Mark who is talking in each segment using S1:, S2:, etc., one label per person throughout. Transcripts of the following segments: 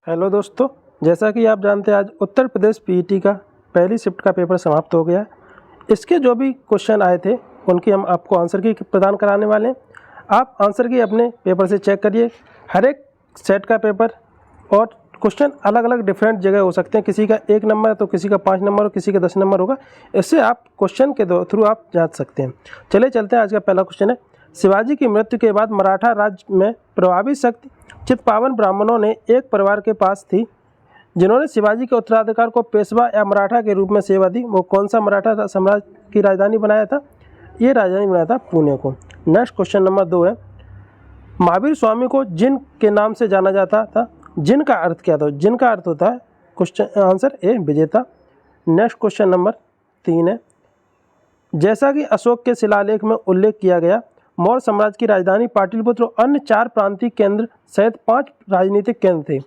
S1: Hello दोस्तों, जैसा कि आप जानते हैं आज उत्तर प्रदेश पीईटी का पहली शिफ्ट का पेपर समाप्त हो गया। इसके जो भी क्वेश्चन आए थे उनकी हम आपको आंसर की प्रदान कराने वाले हैं। आप आंसर की अपने पेपर से चेक करिए। हर एक सेट का पेपर और क्वेश्चन अलग अलग डिफरेंट जगह हो सकते हैं। किसी का 1 नंबर है तो किसी का 5 नंबर और किसी का 10 नंबर होगा। इससे आप क्वेश्चन के थ्रू आप जांच सकते हैं। चलिए चलते हैं। आज का पहला क्वेश्चन है, शिवाजी की मृत्यु के बाद मराठा राज्य में प्रभावी शक्ति चित्पावन ब्राह्मणों ने एक परिवार के पास थी जिन्होंने शिवाजी के उत्तराधिकार को पेशवा या मराठा के रूप में सेवा दी। वो कौन सा मराठा साम्राज्य की राजधानी बनाया था? ये राजधानी बनाया था पुणे को। नेक्स्ट क्वेश्चन नंबर 2 है, महावीर स्वामी को जिन के नाम से जाना जाता था, जिन का अर्थ क्या था? जिन का अर्थ होता है क्वेश्चन आंसर ए विजेता। नेक्स्ट क्वेश्चन नंबर 3 है, जैसा कि अशोक के शिलालेख में उल्लेख किया गया, मौर्य साम्राज्य की राजधानी पाटलिपुत्र और अन्य 4 प्रांतीय केंद्र सहित 5 राजनीतिक केंद्र थे।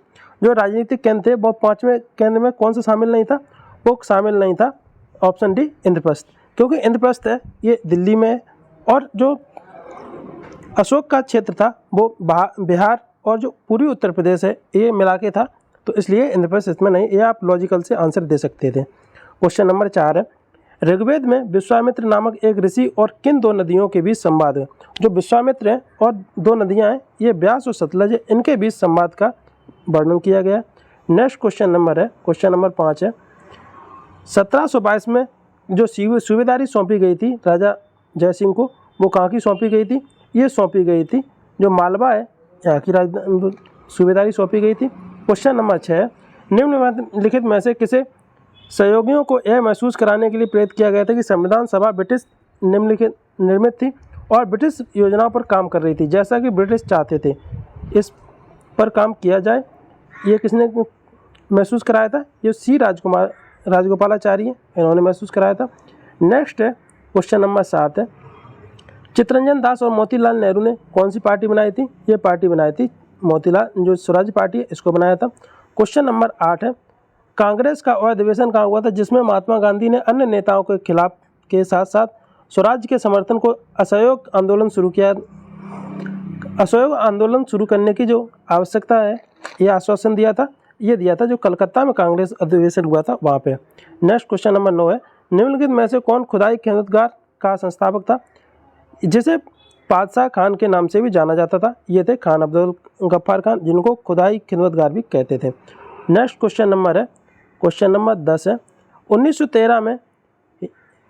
S1: जो राजनीतिक केंद्र थे वो 5वें केंद्र में कौन सा शामिल नहीं था? वो शामिल नहीं था ऑप्शन डी इंद्रप्रस्थ, क्योंकि इंद्रप्रस्थ है ये दिल्ली में है और जो अशोक का क्षेत्र था वो बिहार और जो पूर्वी उत्तर प्रदेश है ये मिला के था, तो इसलिए इंद्रप्रस्थ इसमें नहीं। ये आप लॉजिकल से आंसर दे सकते थे। क्वेश्चन नंबर 4 है, ऋग्वेद में विश्वामित्र नामक एक ऋषि और किन 2 नदियों के बीच संवाद है? जो विश्वामित्र हैं और 2 नदियां हैं ये ब्यास और सतलज है, इनके बीच संवाद का वर्णन किया गया। नेक्स्ट क्वेश्चन नंबर है, क्वेश्चन नंबर 5 है, 1722 में जो सूबेदारी सौंपी गई थी राजा जयसिंह को, वो कहाँ की सौंपी गई थी? ये सौंपी गई थी जो मालवा है यहाँ की राजधानी सूबेदारी सौंपी गई थी। क्वेश्चन नंबर 6 है, निम्नलिखित में से किसे सहयोगियों को यह महसूस कराने के लिए प्रेरित किया गया था कि संविधान सभा ब्रिटिश निम्नलिखित निर्मित थी और ब्रिटिश योजनाओं पर काम कर रही थी, जैसा कि ब्रिटिश चाहते थे इस पर काम किया जाए। ये किसने महसूस कराया था? ये सी राजगोपालाचारी है, इन्होंने महसूस कराया था। नेक्स्ट है क्वेश्चन नंबर 7 है, चित्तरंजन दास और मोतीलाल नेहरू ने कौन सी पार्टी बनाई थी? ये पार्टी बनाई थी मोतीलाल जो स्वराज पार्टी है इसको बनाया था। क्वेश्चन नंबर 8 है, कांग्रेस का अधिवेशन कहाँ हुआ था जिसमें महात्मा गांधी ने अन्य नेताओं के खिलाफ के साथ साथ स्वराज के समर्थन को असहयोग आंदोलन शुरू किया? असहयोग आंदोलन शुरू करने की जो आवश्यकता है ये आश्वासन दिया था, ये दिया था जो कलकत्ता में कांग्रेस अधिवेशन हुआ था वहाँ पे। नेक्स्ट क्वेश्चन नंबर 9 है, निम्नलिखित में से कौन खुदाई खिदमतगार का संस्थापक था जिसे बादशाह खान के नाम से भी जाना जाता था? ये थे खान अब्दुल गफ्फार खान, जिनको खुदाई खिदमतगार भी कहते थे। नेक्स्ट क्वेश्चन नंबर है, क्वेश्चन नंबर 10 है, 1913 में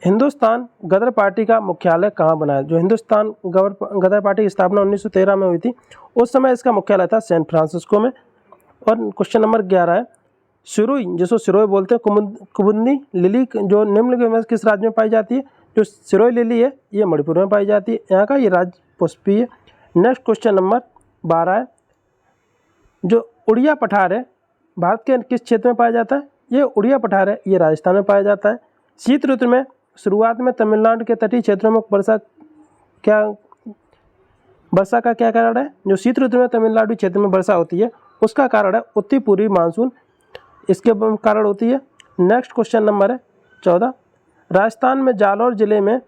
S1: हिंदुस्तान गदर पार्टी का मुख्यालय कहाँ बनाया? जो हिंदुस्तान गदर पार्टी की स्थापना 1913 में हुई थी, उस समय इसका मुख्यालय था सैन फ्रांसिस्को में। और क्वेश्चन नंबर 11 है, सिरोई जिसको सिरोई बोलते हैं, कुमुदनी लिली जो निम्नलिखित में किस राज्य में पाई जाती है? जो सिरोई लिली है ये मणिपुर में पाई जाती है, यहाँ का ये राज्य पुष्पी है। नेक्स्ट क्वेश्चन नंबर 12 है, जो उड़िया पठार है भारत के किस क्षेत्र में पाया जाता है? ये उड़िया पठार है ये राजस्थान में पाया जाता है। शीत ऋतु में शुरुआत में तमिलनाडु के तटीय क्षेत्रों में वर्षा का क्या कारण है? जो शीत ऋतु में तमिलनाडु क्षेत्र में वर्षा होती है उसका कारण है उत्तर पूर्वी मानसून, इसके कारण होती है। नेक्स्ट क्वेश्चन नंबर है 14, राजस्थान में जालौर जिले में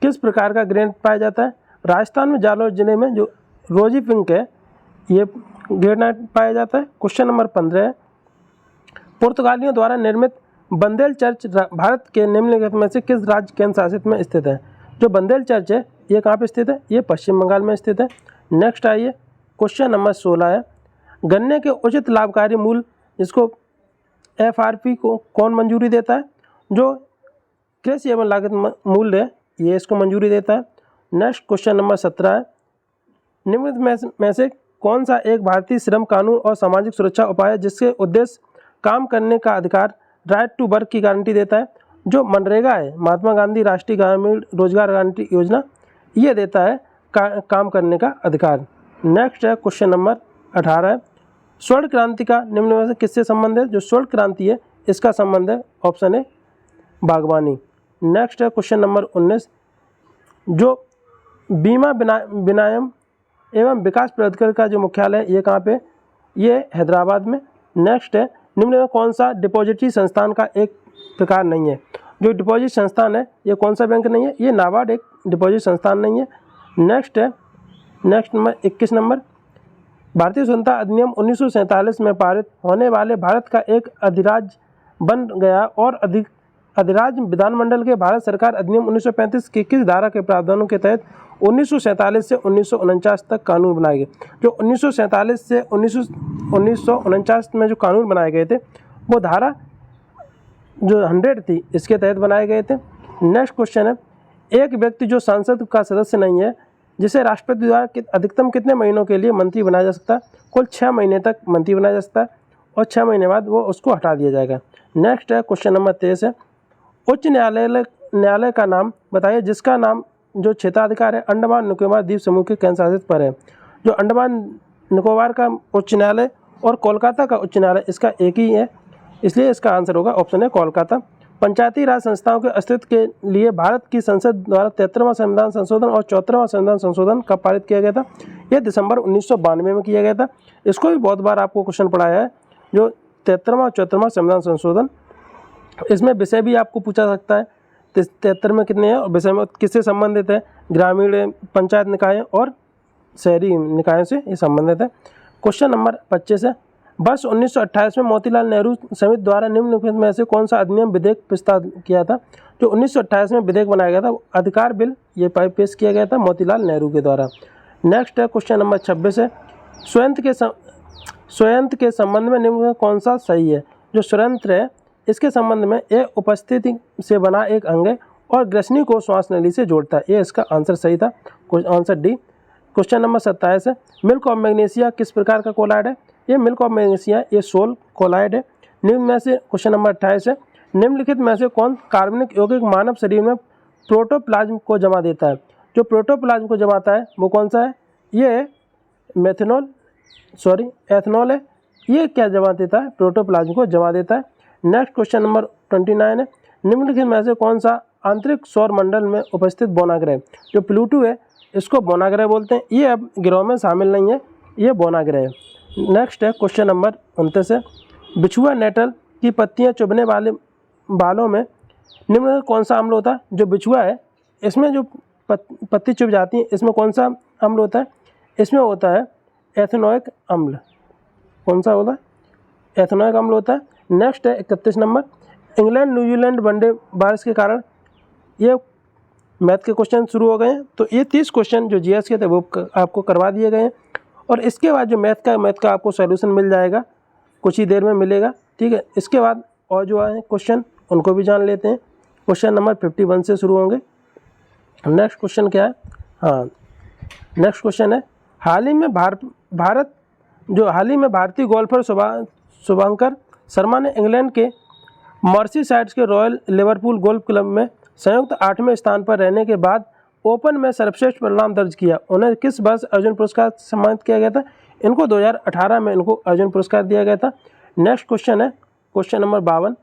S1: किस प्रकार का ग्रेनाइट पाया जाता है? राजस्थान में जालौर जिले में जो रोजी पिंक है ये ग्रेनाइट पाया जाता है। क्वेश्चन नंबर 15 है, पुर्तगालियों द्वारा निर्मित बंदेल चर्च भारत के निम्नलिखित में से किस राज्य केंद्र शासित में स्थित है? जो बंदेल चर्च है ये कहाँ पे स्थित है? ये पश्चिम बंगाल में स्थित है। नेक्स्ट आइए क्वेश्चन नंबर 16 है, गन्ने के उचित लाभकारी मूल्य जिसको FRP को कौन मंजूरी देता है? जो कृषि एवं लागत मूल्य है ये इसको मंजूरी देता है। नेक्स्ट क्वेश्चन नंबर 17 है, निम्नलिखित में से कौन सा एक भारतीय श्रम कानून और सामाजिक सुरक्षा उपाय है जिसके उद्देश्य काम करने का अधिकार राइट टू वर्क की गारंटी देता है? जो मनरेगा है महात्मा गांधी राष्ट्रीय ग्रामीण रोजगार गारंटी योजना, ये देता है काम करने का अधिकार। नेक्स्ट है क्वेश्चन नंबर 18 है, स्वर्ण क्रांति का निम्न में से किससे संबंध है? जो स्वर्ण क्रांति है इसका संबंध है ऑप्शन है बागवानी। नेक्स्ट है क्वेश्चन नंबर 19, जो बीमा विनियम एवं विकास प्राधिकरण का जो मुख्यालय है ये कहाँ पे? ये हैदराबाद में। नेक्स्ट है, निम्न में कौन सा डिपॉजिटरी संस्थान का एक प्रकार नहीं है? जो डिपॉजिट संस्थान है ये कौन सा बैंक नहीं है? ये नाबार्ड एक डिपॉजिट संस्थान नहीं है। नेक्स्ट है, नेक्स्ट नंबर 21 नंबर, भारतीय स्वतंत्रता अधिनियम 1947 में पारित होने वाले भारत का एक अधिराज्य बन गया और अधिराज्य विधानमंडल के भारत सरकार अधिनियम 1935 की किस धारा के प्रावधानों के तहत 1947 से 1949 तक कानून बनाए गए। जो 1947 से 1949 में जो कानून बनाए गए थे वो धारा जो 100 थी इसके तहत बनाए गए थे। नेक्स्ट क्वेश्चन है, एक व्यक्ति जो संसद का सदस्य नहीं है जिसे राष्ट्रपति द्वारा अधिकतम कितने महीनों के लिए मंत्री बनाया जा सकता है। कुल 6 महीने तक मंत्री बनाया जा सकता है और 6 महीने बाद वो उसको हटा दिया जाएगा। नेक्स्ट है क्वेश्चन नंबर 23 है, उच्च न्यायालय का नाम बताइए जिसका नाम जो क्षेत्राधिकार है अंडमान निकोबार द्वीप समूह के केंद्र शासित पर है। जो अंडमान निकोबार का उच्च न्यायालय और कोलकाता का उच्च न्यायालय इसका एक ही है, इसलिए इसका आंसर होगा ऑप्शन है कोलकाता। पंचायती राज संस्थाओं के अस्तित्व के लिए भारत की संसद द्वारा 73वां संविधान संशोधन और 74वां संविधान संशोधन कब पारित किया गया था। यह दिसंबर 1992 में किया गया था। इसको भी बहुत बार आपको क्वेश्चन पढ़ाया है। जो 73वां और 74वां संविधान संशोधन, इसमें विषय भी आपको पूछा सकता है 73 में कितने हैं और विषय में किससे संबंधित है, ग्रामीण पंचायत निकाय और शहरी निकायों से ये संबंधित है। क्वेश्चन नंबर 25 है, वर्ष 1928 में मोतीलाल नेहरू समिति द्वारा निम्नलिखित में से कौन सा अधिनियम विधेयक प्रस्ताव किया था। जो 1928 में विधेयक बनाया गया था अधिकार बिल ये पेश किया गया था मोतीलाल नेहरू के द्वारा। नेक्स्ट है क्वेश्चन नंबर 26 है, स्वयंत्र के संबंध में निम्न में कौन सा सही है। जो स्वयंत्र है इसके संबंध में ये उपस्थिति से बना एक अंग है और ग्रसनी को श्वास नली से जोड़ता है। ये इसका आंसर सही था, आंसर डी। क्वेश्चन नंबर 27 है, मिल्क ऑफ मैग्नीशिया किस प्रकार का कोलाइड है। ये मिल्क ऑफ मैग्नीशिया ये सोल कोलाइड है। निम्न में से क्वेश्चन नंबर 28 है, निम्नलिखित में से कौन कार्बनिक यौगिक मानव शरीर में प्रोटोप्लाज्म को जमा देता है। जो प्रोटोप्लाज्म को जमाता है वो कौन सा है, ये एथेनॉल है। ये क्या जमा देता है, प्रोटोप्लाज्म को जमा देता है। नेक्स्ट क्वेश्चन नंबर 29 है, निम्नलिखित में से कौन सा आंतरिक सौर मंडल में उपस्थित बोना ग्रह। जो प्लूटो है इसको बोना ग्रह बोलते हैं, ये अब ग्रहों में शामिल नहीं है, ये बोना ग्रह है। नेक्स्ट है क्वेश्चन नंबर 29 है, बिछुआ नेटल की पत्तियां चुभने वाले बालों में निम्न में कौन सा अम्ल होता है। जो बिछुआ है इसमें जो पत्ती चुभ जाती है इसमें कौन सा अम्ल होता है, इसमें होता है एथेनोइक अम्ल। कौन सा होता है, एथेनोइक अम्ल होता है। नेक्स्ट है 31 नंबर, इंग्लैंड न्यूजीलैंड वनडे बारिश के कारण ये मैथ के क्वेश्चन शुरू हो गए हैं। तो ये 30 क्वेश्चन जो जीएस के थे वो आपको करवा दिए गए हैं और इसके बाद जो मैथ का आपको सॉल्यूशन मिल जाएगा, कुछ ही देर में मिलेगा, ठीक है। इसके बाद और जो आए क्वेश्चन उनको भी जान लेते हैं। क्वेश्चन नंबर 51 से शुरू होंगे। नेक्स्ट क्वेश्चन क्या है, हाँ नेक्स्ट क्वेश्चन है, हाल ही में भारतीय गोल्फर शुभंकर शर्मा ने इंग्लैंड के मर्सीसाइड के रॉयल लिवरपूल गोल्फ क्लब में संयुक्त 8वें स्थान पर रहने के बाद ओपन में सर्वश्रेष्ठ परिणाम दर्ज किया। उन्हें किस वर्ष अर्जुन पुरस्कार सम्मानित किया गया था। इनको 2018 में इनको अर्जुन पुरस्कार दिया गया था। नेक्स्ट क्वेश्चन है क्वेश्चन नंबर 52,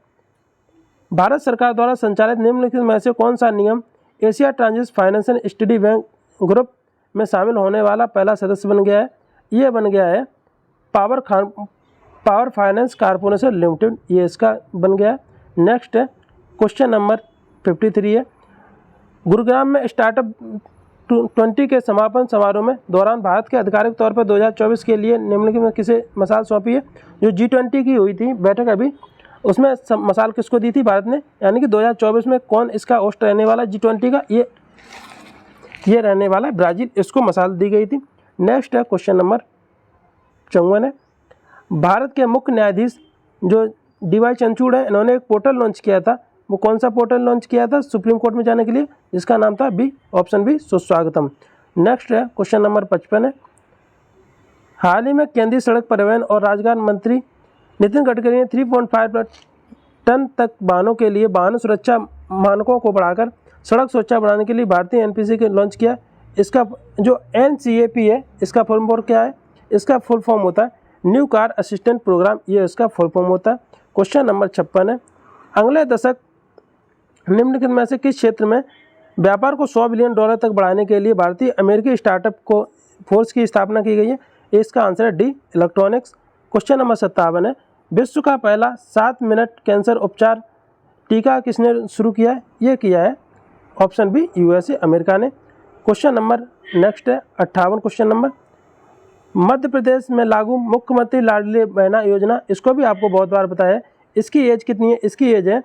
S1: भारत सरकार द्वारा संचालित निम्नलिखित में से कौन सा निगम Asia transit financial study bank group में शामिल होने वाला पहला सदस्य बन गया है। ये बन गया है पावर फाइनेंस कॉर्पोरेशन लिमिटेड, ये इसका बन गया है। नेक्स्ट है क्वेश्चन नंबर 53 है, गुरुग्राम में स्टार्टअप 20 के समापन समारोह में दौरान भारत के आधिकारिक तौर पर 2024 के लिए निम्नलिखित में किसे मसाल सौंपी है। जो G20 की हुई थी बैठक अभी, उसमें मसाल किसको दी थी भारत ने, यानी कि 2024 में कौन इसका होस्ट रहने वाला G20 का, ये रहने वाला है ब्राज़ील, इसको मसाल दी गई थी। नेक्स्ट है क्वेश्चन नंबर 54 है, भारत के मुख्य न्यायाधीश जो DY चंद्रचूड़ है, इन्होंने एक पोर्टल लॉन्च किया था। वो कौन सा पोर्टल लॉन्च किया था सुप्रीम कोर्ट में जाने के लिए, जिसका नाम था ऑप्शन बी सुस्वागतम। नेक्स्ट है क्वेश्चन नंबर 55 है, हाल ही में केंद्रीय सड़क परिवहन और राजमार्ग मंत्री नितिन गडकरी ने 3.5 टन तक वाहनों के लिए वाहन सुरक्षा मानकों को बढ़ाकर सड़क सुरक्षा बढ़ाने के लिए भारतीय NPC के लॉन्च किया। इसका जो NCAP है इसका फुल फॉर्म क्या है, इसका फुल फॉर्म होता है न्यू कार असिस्टेंट प्रोग्राम, ये इसका फुल फॉर्म होता है। क्वेश्चन नंबर 56 है, अगले दशक निम्नलिखित में से किस क्षेत्र में व्यापार को $100 बिलियन तक बढ़ाने के लिए भारतीय अमेरिकी स्टार्टअप को फोर्स की स्थापना की गई है। इसका आंसर है डी इलेक्ट्रॉनिक्स। क्वेश्चन नंबर 57 है, विश्व का पहला 7 मिनट कैंसर उपचार टीका किसने शुरू किया है। ये किया है ऑप्शन बी USA अमेरिका ने। क्वेश्चन नंबर नेक्स्ट है 58 क्वेश्चन नंबर, मध्य प्रदेश में लागू मुख्यमंत्री लाडली बहना योजना, इसको भी आपको बहुत बार बताया है। इसकी एज कितनी है? इसकी एज है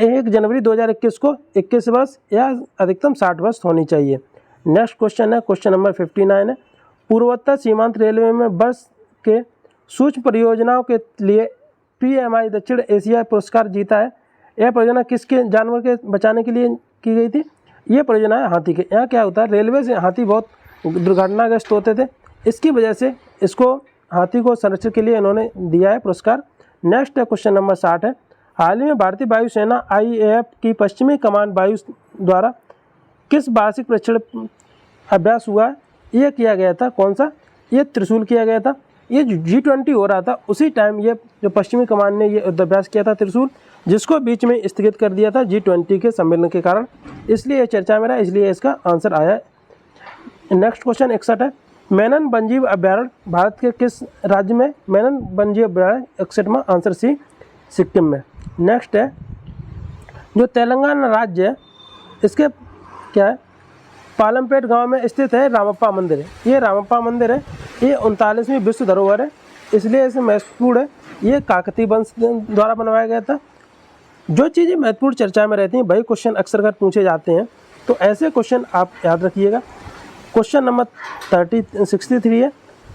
S1: 1 जनवरी 2021 को 21 वर्ष या अधिकतम 60 वर्ष होनी चाहिए। नेक्स्ट क्वेश्चन है, क्वेश्चन नंबर 59 है, पूर्वोत्तर सीमांत रेलवे में वर्ष के सूक्ष्म परियोजनाओं के लिए PMI दक्षिण एशिया पुरस्कार जीता है। यह परियोजना किसके जानवर के बचाने के लिए की गई थी? ये परियोजना है हाथी के। यहाँ क्या होता है, रेलवे से हाथी बहुत दुर्घटनाग्रस्त होते थे, इसकी वजह से इसको हाथी को संरक्षण के लिए इन्होंने दिया है पुरस्कार। नेक्स्ट है क्वेश्चन नंबर 60 है, हाल ही में भारतीय वायुसेना IAF की पश्चिमी कमान वायु द्वारा किस वार्षिक प्रशिक्षण अभ्यास हुआ है? ये किया गया था, कौन सा? ये त्रिशूल किया गया था। ये G20 हो रहा था, उसी टाइम ये जो पश्चिमी कमान ने ये युद्धाभ्यास किया था त्रिशूल, जिसको बीच में स्थगित कर दिया था G20 के सम्मेलन के कारण, इसलिए ये चर्चा में रहा, इसलिए इसका आंसर आया है। नेक्स्ट क्वेश्चन 61 है, मेनन वन्यजीव अभ्यारण्य भारत के किस राज्य में? मेनन वन्यजीव अभ्यारण्य 61 में, आंसर सी, सिक्किम में। नेक्स्ट है, जो तेलंगाना राज्य है इसके क्या है, पालमपेट गांव में स्थित है रामप्पा मंदिर है। ये रामप्पा मंदिर है, ये 39वीं विश्व धरोहर है, इसलिए इसे महत्वपूर्ण है। ये काकतीय वंश द्वारा बनवाया गया था। जो चीज़ें महत्वपूर्ण चर्चा में रहती हैं वही क्वेश्चन अक्सर कर पूछे जाते हैं, तो ऐसे क्वेश्चन आप याद रखिएगा। क्वेश्चन नंबर 63 है,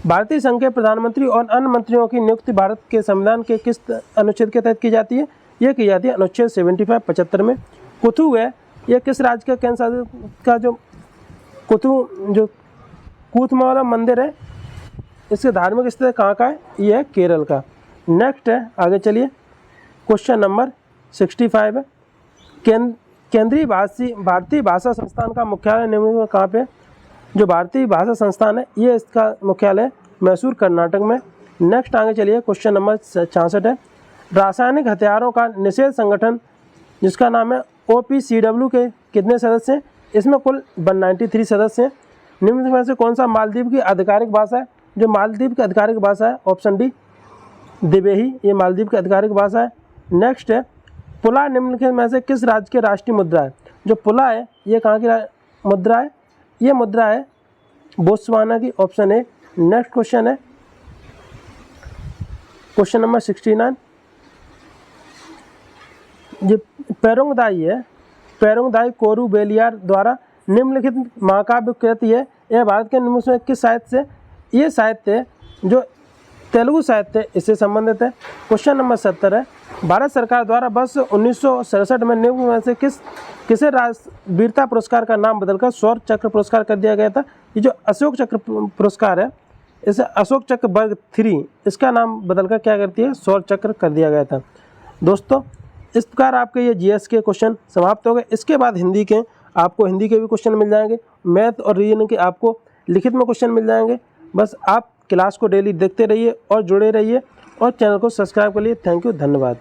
S1: भारतीय संघ के प्रधानमंत्री और अन्य मंत्रियों की नियुक्ति भारत के संविधान के किस अनुच्छेद के तहत की जाती है? ये की जाती है अनुच्छेद 75 में। कुथु है, यह किस राज्य का केंद्र शासित का जो कुथु जो कूथमाला मंदिर है, इसके धार्मिक स्थिति कहाँ का है? ये है केरल का। नेक्स्ट है, आगे चलिए, क्वेश्चन नंबर 65 है, केंद्रीय भारतीय भाषा संस्थान का मुख्यालय निम्न में कहाँ पे? जो भारतीय भाषा संस्थान है ये इसका मुख्यालय मैसूर कर्नाटक में। नेक्स्ट आगे चलिए, क्वेश्चन नंबर 66 है, रासायनिक हथियारों का निषेध संगठन जिसका नाम है OPCW के कितने सदस्य हैं? इसमें कुल 193 सदस्य हैं। निम्न में से कौन सा मालदीव की आधिकारिक भाषा है? जो मालदीव की आधिकारिक भाषा है, ऑप्शन डी, दिवेही, ये मालदीव की आधिकारिक भाषा है। नेक्स्ट है, पुला निम्न में से किस राज्य की राष्ट्रीय मुद्रा है? जो पुला है ये कहाँ की मुद्रा है? ये मुद्रा है बोत्सवाना की, ऑप्शन ए। नेक्स्ट क्वेश्चन है क्वेश्चन नंबर 69, ये पेरोंगदाई है, पेरोंगदाई कोरू बेलियार द्वारा निम्नलिखित महाकाव्य कृति है, यह भारत के निम्न में किस साहित्य से? ये साहित्य जो तेलुगु साहित्य इससे संबंधित है। क्वेश्चन नंबर 70 है, भारत सरकार द्वारा वर्ष 1967 में निम्न में से किसे वीरता पुरस्कार का नाम बदलकर शौर्य चक्र पुरस्कार कर दिया गया था? ये जो अशोक चक्र पुरस्कार है, इसे अशोक चक्र वर्ग 3, इसका नाम बदलकर क्या करती है? शौर्य चक्र कर दिया गया था। दोस्तों, इस प्रकार आपके ये GS के क्वेश्चन समाप्त हो गए। इसके बाद हिंदी के आपको हिंदी के भी क्वेश्चन मिल जाएंगे, मैथ और रीजनिंग के आपको लिखित में क्वेश्चन मिल जाएंगे। बस आप क्लास को डेली देखते रहिए और जुड़े रहिए और चैनल को सब्सक्राइब करिए। थैंक यू, धन्यवाद।